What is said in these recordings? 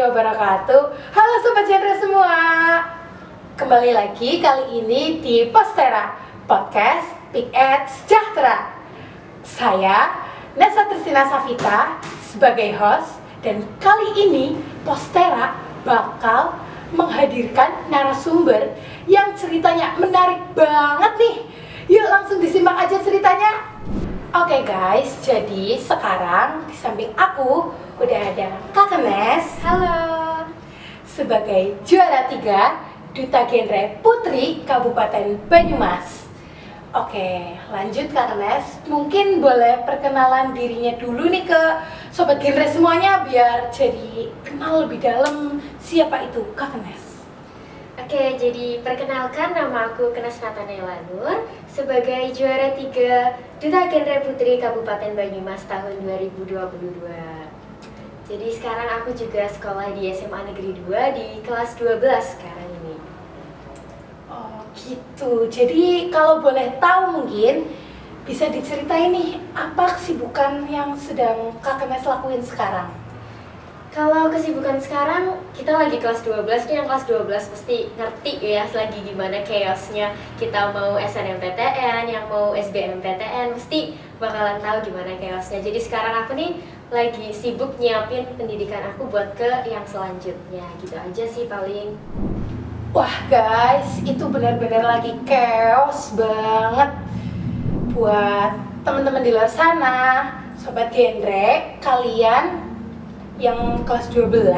wabarakatuh. Halo Sobat Genre semua. Kembali lagi kali ini di Postera Podcast Pick Ed Sejahtera. Saya Nesa Tristina Safita sebagai host, dan kali ini Postera bakal menghadirkan narasumber yang ceritanya menarik banget nih. Yuk langsung disimak aja ceritanya. Oke guys, jadi sekarang di samping aku udah ada Kak Nes. Halo. Sebagai juara 3 Duta Genre Putri Kabupaten Banyumas. Oke, lanjut Kak Nes. Mungkin boleh perkenalan dirinya dulu nih ke Sobat Genre semuanya, biar jadi kenal lebih dalam siapa itu Kak Nes. Oke, jadi perkenalkan, nama aku Kenes Nathanaela Nur sebagai juara 3 Duta Genre Putri Kabupaten Banyumas tahun 2022. Jadi sekarang aku juga sekolah di SMA Negeri 2 di kelas 12 sekarang ini. Oh gitu, jadi kalau boleh tahu mungkin bisa diceritain nih apa kesibukan yang sedang Kak Kenes lakuin sekarang? Kalau kesibukan sekarang, kita lagi kelas 12 nih, yang kelas 12 pasti ngerti ya lagi gimana chaosnya. Kita mau SNMPTN, yang mau SBMPTN, pasti bakalan tahu gimana chaosnya. Jadi sekarang aku nih lagi sibuk nyiapin pendidikan aku buat ke yang selanjutnya. Gitu aja sih paling. Wah guys, itu benar-benar lagi chaos banget. Buat teman-teman di luar sana, Sobat Genre, kalian yang kelas 12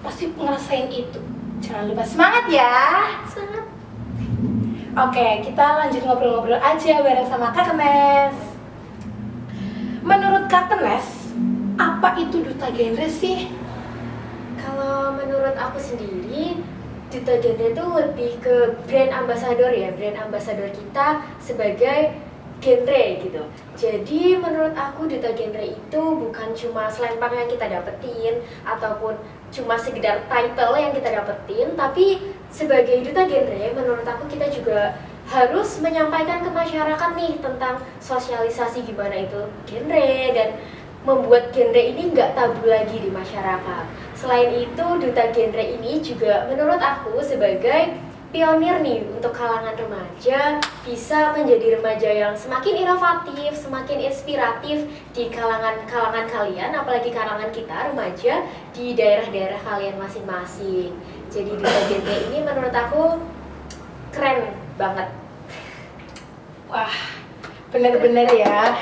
pasti ngerasain itu. Jangan lupa semangat ya. Semangat. Oke, kita lanjut ngobrol-ngobrol aja bareng sama Kak Kenes. Menurut Kak Kenes, apa itu Duta Genre sih? Kalau menurut aku sendiri, Duta Genre itu lebih ke brand ambassador ya, brand ambassador kita sebagai genre gitu. Jadi menurut aku Duta Genre itu bukan cuma selempang yang kita dapetin ataupun cuma sekedar title yang kita dapetin, tapi sebagai Duta Genre menurut aku kita juga harus menyampaikan ke masyarakat nih tentang sosialisasi gimana itu genre dan membuat genre ini nggak tabu lagi di masyarakat. Selain itu, Duta Genre ini juga menurut aku sebagai pionir nih untuk kalangan remaja, bisa menjadi remaja yang semakin inovatif, semakin inspiratif di kalangan kalian, apalagi kalangan kita remaja di daerah-daerah kalian masing-masing. Jadi Duta Genre ini menurut aku keren banget. Wah, bener-bener ya,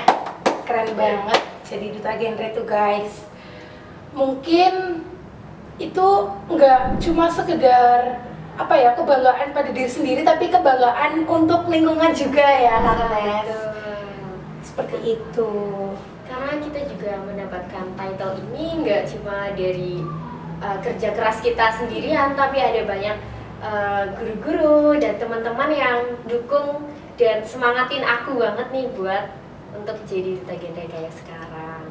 keren banget jadi Duta Genre tuh guys. Mungkin itu nggak cuma sekedar apa ya, kebanggaan pada diri sendiri, tapi kebanggaan untuk lingkungan juga ya Kak Kenes. Seperti itu. Karena kita juga mendapatkan title ini nggak cuma dari kerja keras kita sendirian, tapi ada banyak guru-guru dan teman-teman yang dukung dan semangatin aku banget nih buat untuk jadi Duta Genre kayak sekarang.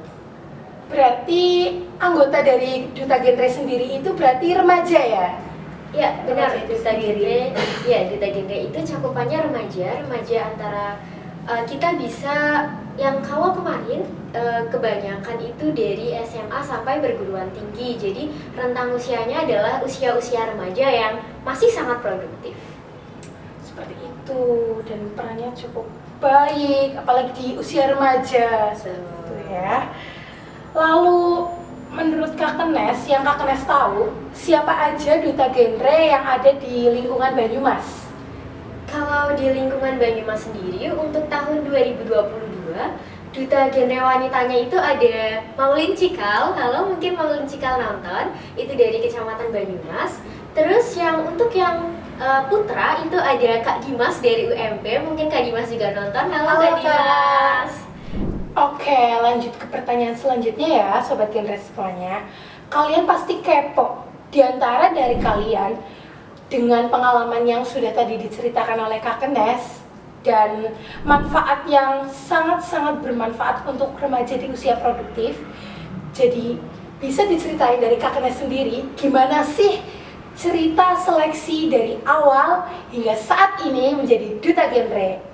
Berarti anggota dari Duta Genre sendiri itu berarti remaja ya? Ya benar, Remaja itu Duta sendiri. Genre. Ya, Duta Genre itu cakupannya remaja antara kita bisa yang kalau kemarin kebanyakan itu dari SMA sampai perguruan tinggi. Jadi rentang usianya adalah usia-usia remaja yang masih sangat produktif. Seperti itu, dan perannya cukup baik, apalagi di usia remaja. Gitu ya. Lalu menurut Kak Kenes, yang Kak Kenes tahu, siapa aja Duta Genre yang ada di lingkungan Banyumas? Kalau di lingkungan Banyumas sendiri untuk tahun 2022, Duta Genre wanitanya itu ada Maulin Cikal. Halo, mungkin Maulin Cikal nonton. Itu dari Kecamatan Banyumas. Terus untuk yang putra itu ada Kak Dimas dari UMP. Mungkin Kak Dimas juga nonton. Halo Kak Dimas. Oke, lanjut ke pertanyaan selanjutnya ya Sobat Genre semuanya. Kalian pasti kepo, di antara dari kalian dengan pengalaman yang sudah tadi diceritakan oleh Kak Kenes dan manfaat yang sangat-sangat bermanfaat untuk remaja di usia produktif. Jadi bisa diceritain dari Kak Kenes sendiri, gimana sih cerita seleksi dari awal hingga saat ini menjadi Duta Genre?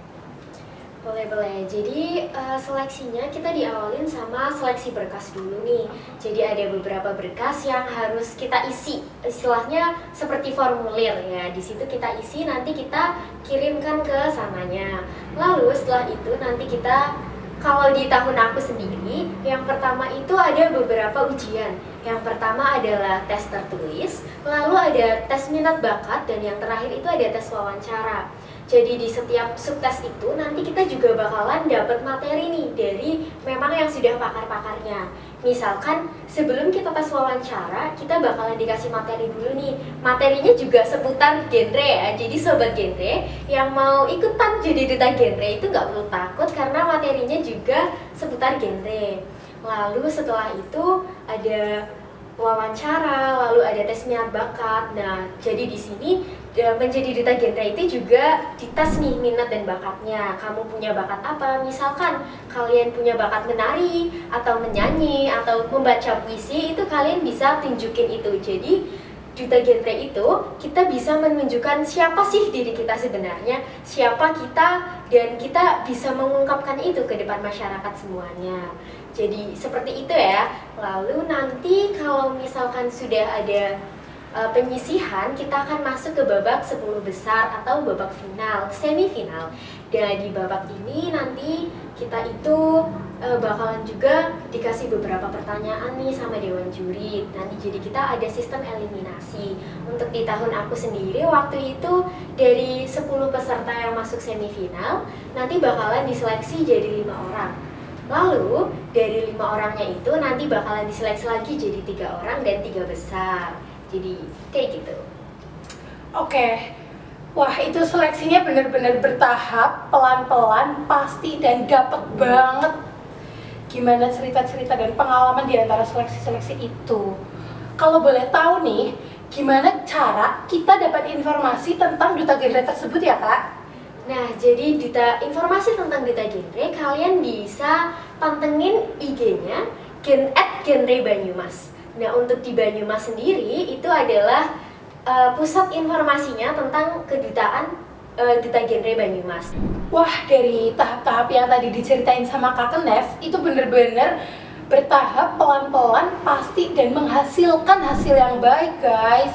Boleh. Jadi seleksinya kita diawalin sama seleksi berkas dulu nih. Jadi ada beberapa berkas yang harus kita isi, istilahnya seperti formulir ya. Di situ kita isi, nanti kita kirimkan ke sananya. Lalu setelah itu nanti kita, kalau di tahun aku sendiri, yang pertama itu ada beberapa ujian. Yang pertama adalah tes tertulis, lalu ada tes minat bakat, dan yang terakhir itu ada tes wawancara. Jadi di setiap subtes itu nanti kita juga bakalan dapat materi nih dari memang yang sudah pakar-pakarnya. Misalkan sebelum kita tes wawancara, kita bakalan dikasih materi dulu nih. Materinya juga seputar genre ya. Jadi sobat genre yang mau ikutan jadi duta genre itu nggak perlu takut karena materinya juga seputar genre. Lalu setelah itu ada wawancara, lalu ada tes minat bakat. Nah, jadi di sini menjadi duta genre itu juga dites nih minat dan bakatnya. Kamu punya bakat apa? Misalkan kalian punya bakat menari atau menyanyi atau membaca puisi, itu kalian bisa tunjukin itu. Jadi duta genre itu kita bisa menunjukkan siapa sih diri kita sebenarnya, siapa kita, dan kita bisa mengungkapkan itu ke depan masyarakat semuanya. Jadi seperti itu ya. Lalu nanti kalau misalkan sudah ada penyisihan, kita akan masuk ke babak 10 besar atau babak final, semifinal. Dan di babak ini nanti kita itu bakalan juga dikasih beberapa pertanyaan nih sama dewan juri. Nanti jadi kita ada sistem eliminasi. Untuk di tahun aku sendiri waktu itu dari 10 peserta yang masuk semifinal, nanti bakalan diseleksi jadi 5 orang. Lalu dari 5 orangnya itu nanti bakalan diseleksi lagi jadi 3 orang dan 3 besar. Jadi kayak gitu. Oke. Wah, itu seleksinya benar-benar bertahap, pelan-pelan, pasti, dan dapet banget gimana cerita-cerita dan pengalaman di antara seleksi-seleksi itu. Kalau boleh tahu nih, gimana cara kita dapat informasi tentang duta genre tersebut ya, Kak? Nah, jadi informasi tentang duta genre kalian bisa pantengin IG-nya @genre Banyumas. Nah, untuk di Banyumas sendiri itu adalah pusat informasinya tentang kedutaan duta genre Banyumas. Wah, dari tahap-tahap yang tadi diceritain sama Kak Kenes, itu bener-bener bertahap, pelan-pelan, pasti, dan menghasilkan hasil yang baik, guys.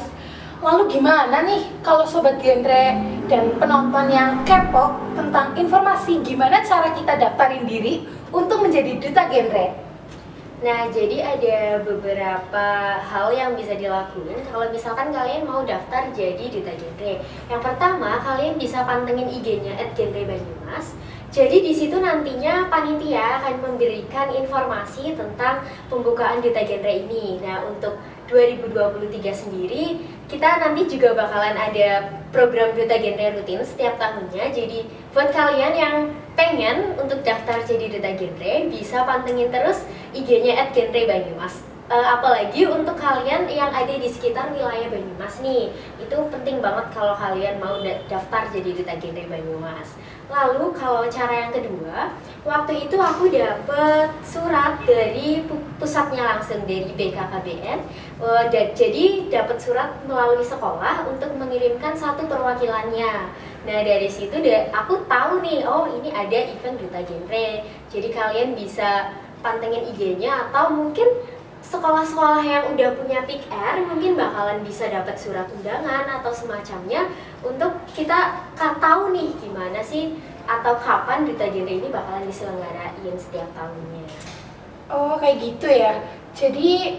Lalu gimana nih kalau sobat genre dan penonton yang kepo tentang informasi gimana cara kita daftarin diri untuk menjadi duta genre? Nah, jadi ada beberapa hal yang bisa dilakuin kalau misalkan kalian mau daftar jadi duta genre. Yang pertama, kalian bisa pantengin IG-nya @genre Banyumas. Jadi di situ nantinya panitia akan memberikan informasi tentang pembukaan duta genre ini. Nah, untuk 2023 sendiri kita nanti juga bakalan ada program duta genre rutin setiap tahunnya. Jadi buat kalian yang pengen untuk daftar jadi duta genre bisa pantengin terus IG-nya @genre Banyumas. Apalagi untuk kalian yang ada di sekitar wilayah Banyumas nih, itu penting banget kalau kalian mau daftar jadi duta genre Banyumas. Lalu kalau cara yang kedua, waktu itu aku dapet surat dari pusatnya langsung dari BKKBN. Jadi dapat surat melalui sekolah untuk mengirimkan satu perwakilannya. Nah, dari situ aku tahu nih, oh ini ada event duta genre. Jadi kalian bisa pantengin IG-nya atau mungkin sekolah-sekolah yang udah punya PIK-R mungkin bakalan bisa dapat surat undangan atau semacamnya untuk kita tahu nih gimana sih atau kapan duta genre ini bakalan diselenggarain setiap tahunnya. Oh, kayak gitu ya. Jadi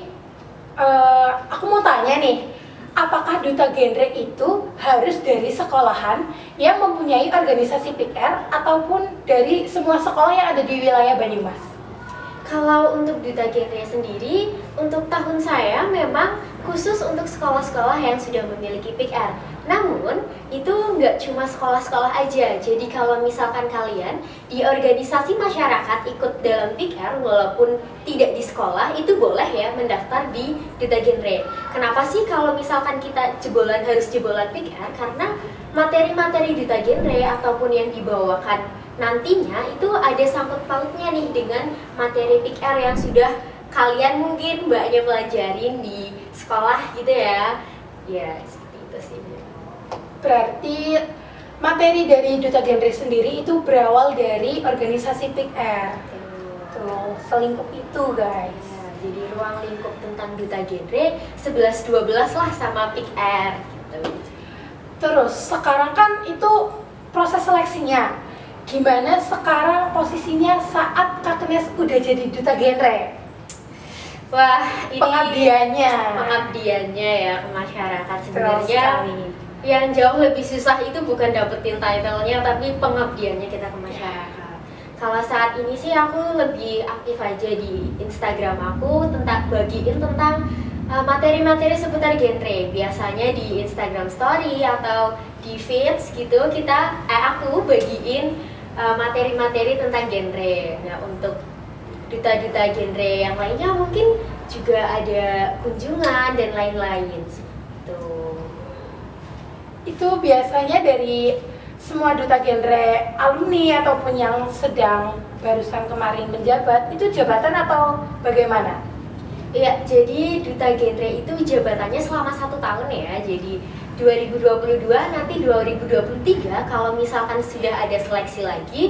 aku mau tanya nih, apakah duta genre itu harus dari sekolahan yang mempunyai organisasi PIK-R ataupun dari semua sekolah yang ada di wilayah Banyumas? Kalau untuk duta genre sendiri, untuk tahun saya memang khusus untuk sekolah-sekolah yang sudah memiliki PIK-R. Namun, itu nggak cuma sekolah-sekolah aja. Jadi kalau misalkan kalian di organisasi masyarakat ikut dalam PIK-R walaupun tidak di sekolah, itu boleh ya mendaftar di duta genre. Kenapa sih kalau misalkan kita harus jebolan PIK-R? Karena materi-materi duta genre ataupun yang dibawakan nantinya itu ada sangkut pautnya nih dengan materi PIK-R yang sudah kalian mungkin banyak pelajarin di sekolah gitu ya. Ya, seperti itu sih. Berarti materi dari Duta Genre sendiri itu berawal dari organisasi PIKR. Tuh, selingkup itu guys. Ya, jadi ruang lingkup tentang Duta Genre 11-12 lah sama PIKR gitu. Terus sekarang kan itu proses seleksinya. Gimana sekarang posisinya saat Kak Nes udah jadi Duta Genre? Wah, ini Pengabdiannya ya ke masyarakat Terus sebenarnya. sekali. Yang jauh lebih susah itu bukan dapetin title-nya, tapi pengabdiannya kita ke masyarakat. Kalau saat ini sih aku lebih aktif aja di Instagram aku bagiin tentang materi-materi seputar genre. Biasanya di Instagram Story atau di feeds gitu aku bagiin materi-materi tentang genre. Nah, untuk duta-duta genre yang lainnya mungkin juga ada kunjungan dan lain-lain gitu. itu biasanya dari semua Duta Genre alumni ataupun yang sedang barusan kemarin menjabat, itu jabatan atau bagaimana? Iya, jadi Duta Genre itu jabatannya selama 1 tahun ya. Jadi 2022 nanti 2023 kalau misalkan sudah ada seleksi lagi,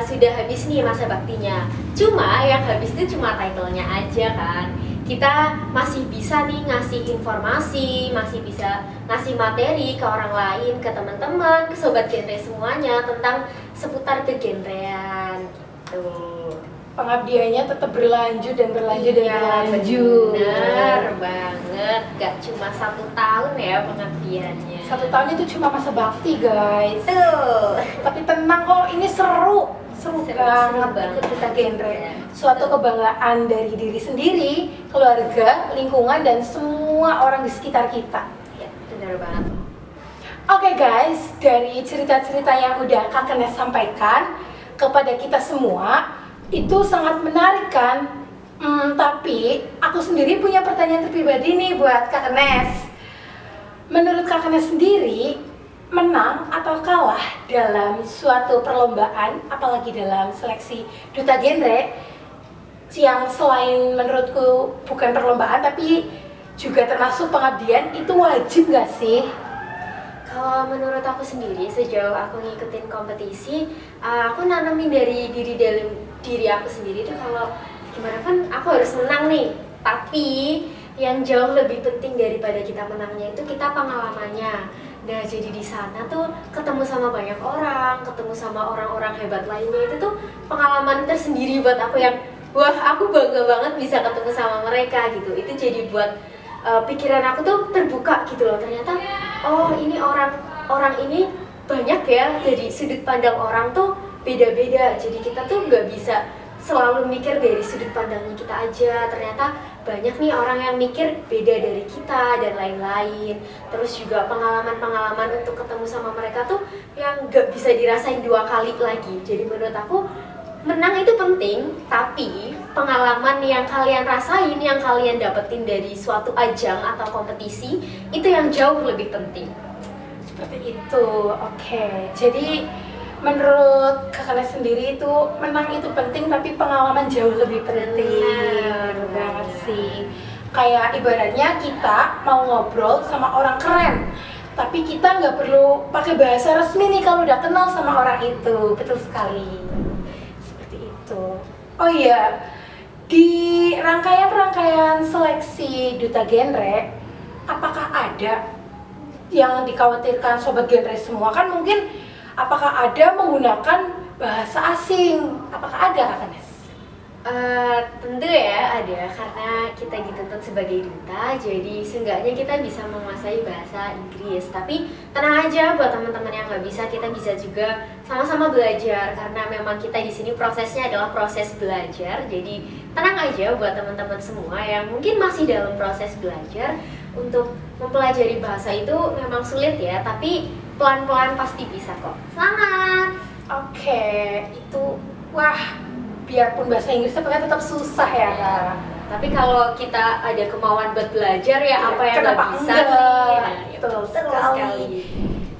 sudah habis nih masa baktinya. Cuma yang habis itu cuma title-nya aja kan. Kita masih bisa nih ngasih informasi, masih bisa ngasih materi ke orang lain, ke teman-teman, ke sobat genre semuanya tentang seputar kegenrean gitu. Pengabdiannya tetap berlanjut dan berlanjut dan Iya, berlanjut. bener banget, gak cuma 1 tahun ya pengabdiannya. 1 tahun itu cuma masa bakti guys. Tuh. Tapi tenang kok, ini seru banget ikut Duta Genre. Ya. Suatu kebanggaan dari diri sendiri, keluarga, lingkungan, dan semua orang di sekitar kita. Ya, bener banget. Oke guys, dari cerita-cerita yang udah Kak Nes sampaikan kepada kita semua, itu sangat menarik kan? Tapi aku sendiri punya pertanyaan pribadi nih buat Kak Nes. Menurut Kak Nes sendiri, menang atau kalah dalam suatu perlombaan, apalagi dalam seleksi Duta Genre, yang selain menurutku bukan perlombaan tapi juga termasuk pengabdian, itu wajib gak sih? Kalau menurut aku sendiri, sejauh aku ngikutin kompetisi, aku nanamin dari dalam diri aku sendiri tuh kalau gimana kan aku harus menang nih. Tapi yang jauh lebih penting daripada kita menangnya itu kita pengalamannya. Nah, jadi di sana tuh ketemu sama banyak orang, ketemu sama orang-orang hebat lainnya, itu tuh pengalaman tersendiri buat aku yang wah, aku bangga banget bisa ketemu sama mereka gitu. Itu jadi buat pikiran aku tuh terbuka gitu loh. Ternyata oh, ini orang ini banyak ya, dari sudut pandang orang tuh beda-beda. Jadi kita tuh nggak bisa selalu mikir dari sudut pandangnya kita aja. Ternyata banyak nih orang yang mikir beda dari kita dan lain-lain. Terus juga pengalaman-pengalaman untuk ketemu sama mereka tuh yang nggak bisa dirasain 2 kali lagi. Jadi menurut aku menang itu penting, tapi pengalaman yang kalian rasain, yang kalian dapetin dari suatu ajang atau kompetisi, itu yang jauh lebih penting. Seperti itu, oke. Jadi menurut Kak Nes sendiri itu menang itu penting, tapi pengalaman jauh lebih penting. Benar Banget sih. Kayak ibaratnya kita mau ngobrol sama orang keren, tapi kita nggak perlu pakai bahasa resmi nih kalau udah kenal sama orang itu. Betul sekali. Oh iya, di rangkaian seleksi Duta Genre, apakah ada yang dikhawatirkan sobat genre semua? Kan mungkin apakah ada menggunakan bahasa asing? Apakah ada Kak Nes? Tentu ya ada, karena kita dituntut sebagai duta, jadi seenggaknya kita bisa menguasai bahasa Inggris. Tapi tenang aja buat teman-teman yang nggak bisa, kita bisa juga sama-sama belajar, karena memang kita di sini prosesnya adalah proses belajar. Jadi tenang aja buat teman-teman semua yang mungkin masih dalam proses belajar. Untuk mempelajari bahasa itu memang sulit ya, tapi pelan-pelan pasti bisa kok. Semangat! Oke, itu wah, biarpun bahasa Inggrisnya pakai tetap susah ya Kak. Tapi kalau kita ada kemauan buat belajar ya apa yang Kenapa nggak bisa enggak? sih? Nah, Betul betul sekali.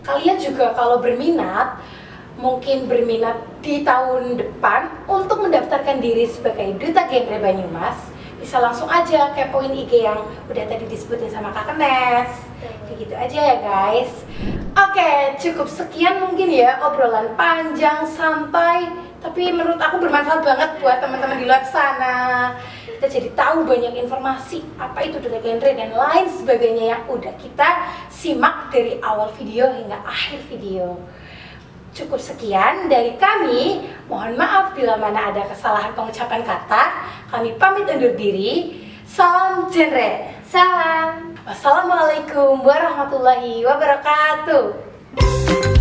Kalian juga kalau berminat, mungkin berminat di tahun depan untuk mendaftarkan diri sebagai Duta Genre Banyumas, bisa langsung aja kepoin IG yang udah tadi disebutin sama Kak Nes. Kayak gitu aja ya guys. Oke, cukup sekian mungkin ya obrolan panjang sampai, tapi menurut aku bermanfaat banget buat teman-teman di luar sana. Kita jadi tahu banyak informasi apa itu duta genre dan lain sebagainya yang udah kita simak dari awal video hingga akhir video. Cukup sekian dari kami. Mohon maaf bila mana ada kesalahan pengucapan kata. Kami pamit undur diri. Salam genre. Salam. Wassalamualaikum warahmatullahi wabarakatuh.